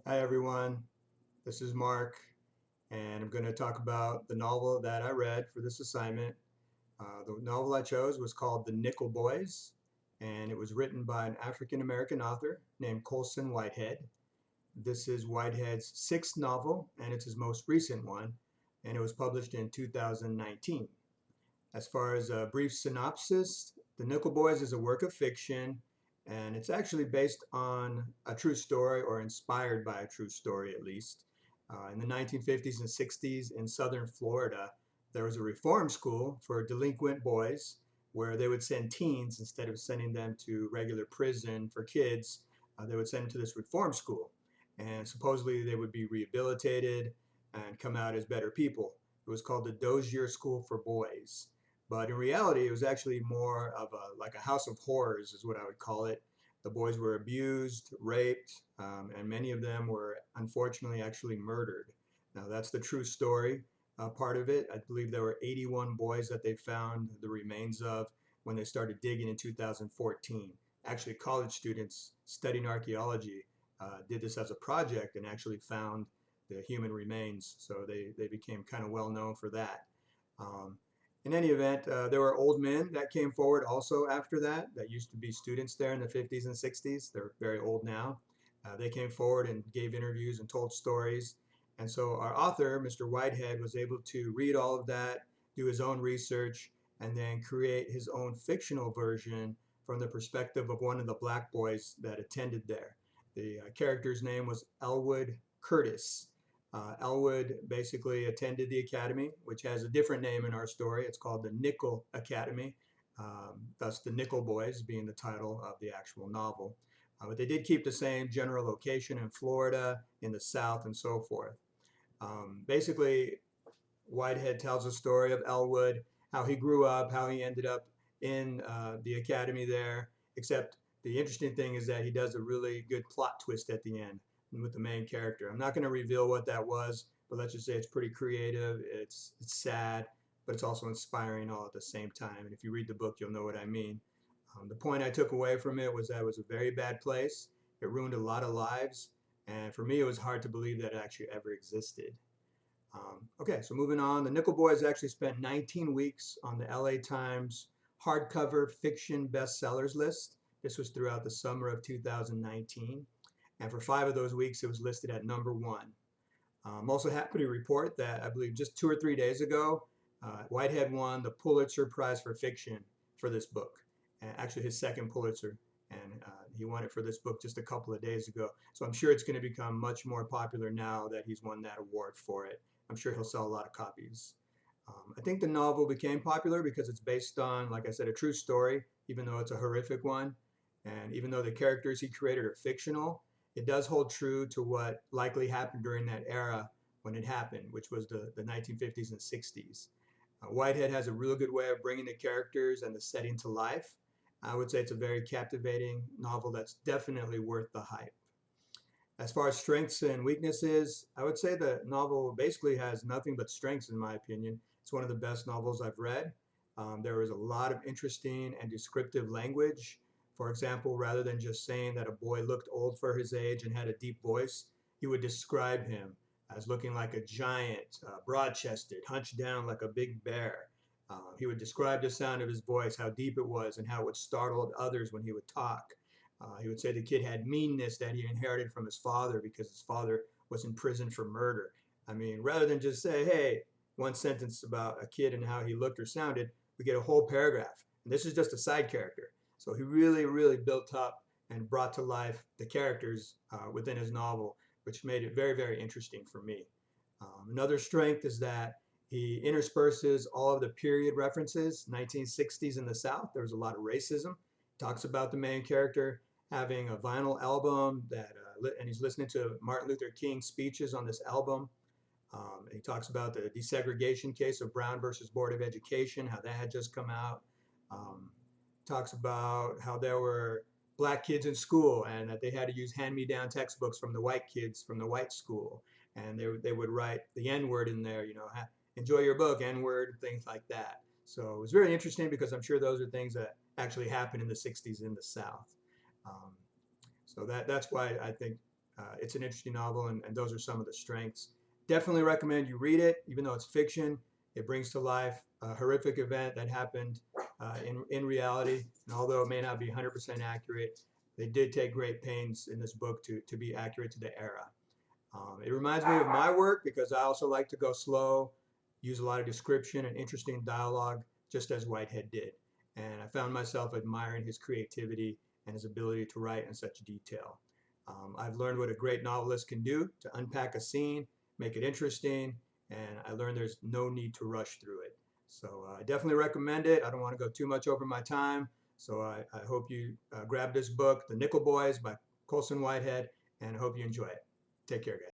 Hi everyone, this is Mark, and I'm going to talk about the novel that I read for this assignment. The novel I chose was called The Nickel Boys, and it was written by an African American author named Colson Whitehead. This is Whitehead's sixth novel, and it's his most recent one, and it was published in 2019. As far as a brief synopsis, The Nickel Boys is a work of fiction, and it's actually based on a true story or inspired by a true story at least. In the 1950s and 60s in southern Florida, there was a reform school for delinquent boys where they would send teens instead of sending them to regular prison for kids. They would send them to this reform school, and supposedly they would be rehabilitated and come out as better people. It was called the Dozier School for Boys. But in reality, it was actually more of a house of horrors, is what I would call it. The boys were abused, raped, and many of them were unfortunately actually murdered. Now, that's the true story part of it. I believe there were 81 boys that they found the remains of when they started digging in 2014. Actually, college students studying archaeology did this as a project and actually found the human remains. So they became kind of well known for that. Um, in any event, there were old men that came forward also after that used to be students there in the 50s and 60s. They're very old now. They came forward and gave interviews and told stories. And so our author, Mr. Whitehead, was able to read all of that, do his own research, and then create his own fictional version from the perspective of one of the black boys that attended there. The character's name was Elwood Curtis. Elwood basically attended the academy, which has a different name in our story. It's called the Nickel Academy, thus the Nickel Boys being the title of the actual novel. But they did keep the same general location in Florida, in the South, and so forth. Basically, Whitehead tells the story of Elwood, how he grew up, how he ended up in the academy there. Except the interesting thing is that he does a really good plot twist at the end with the main character. I'm not going to reveal what that was, but let's just say it's pretty creative. It's sad, but it's also inspiring all at the same time. And if you read the book, you'll know what I mean. The point I took away from it was that it was a very bad place. It ruined a lot of lives, and for me, it was hard to believe that it actually ever existed. Okay, so moving on, the Nickel Boys actually spent 19 weeks on the LA Times hardcover fiction bestsellers list. This was throughout the summer of 2019. And for 5 of those weeks, it was listed at number one. I'm also happy to report that I believe just 2 or 3 days ago, Whitehead won the Pulitzer Prize for Fiction for this book, and actually his second Pulitzer. And he won it for this book just a couple of days ago. So I'm sure it's going to become much more popular now that he's won that award for it. I'm sure he'll sell a lot of copies. I think the novel became popular because it's based on, like I said, a true story, even though it's a horrific one. And even though the characters he created are fictional, it does hold true to what likely happened during that era when it happened, which was the 1950s and 60s. Whitehead has a real good way of bringing the characters and the setting to life. I would say it's a very captivating novel that's definitely worth the hype. As far as strengths and weaknesses, I would say the novel basically has nothing but strengths, in my opinion. It's one of the best novels I've read. There is a lot of interesting and descriptive language. For example, rather than just saying that a boy looked old for his age and had a deep voice, he would describe him as looking like a giant, broad chested, hunched down like a big bear. He would describe the sound of his voice, how deep it was, and how it would startle others when he would talk. He would say the kid had meanness that he inherited from his father because his father was in prison for murder. I mean, rather than just say, hey, one sentence about a kid and how he looked or sounded, we get a whole paragraph. And this is just a side character. So he really, really built up and brought to life the characters within his novel, which made it very, very interesting for me. Another strength is that he intersperses all of the period references, 1960s in the South. There was a lot of racism. Talks about the main character having a vinyl album and he's listening to Martin Luther King speeches on this album. He talks about the desegregation case of Brown versus Board of Education, how that had just come out. Um, Talks about how there were black kids in school and that they had to use hand-me-down textbooks from the white kids from the white school, and they would write the N-word in there, enjoy your book, N-word, things like that. So it was very interesting because I'm sure those are things that actually happened in the 60s in the South. Um, so that's why I think it's an interesting novel, and those are some of the strengths. Definitely recommend you read it, even though it's fiction. It brings to life a horrific event that happened in reality. And although it may not be 100% accurate, they did take great pains in this book to be accurate to the era. It reminds me of my work because I also like to go slow, use a lot of description and interesting dialogue, just as Whitehead did. And I found myself admiring his creativity and his ability to write in such detail. I've learned what a great novelist can do to unpack a scene, make it interesting, and I learned there's no need to rush through it. So I definitely recommend it. I don't want to go too much over my time, so I hope you grab this book, The Nickel Boys by Colson Whitehead, and I hope you enjoy it. Take care, guys.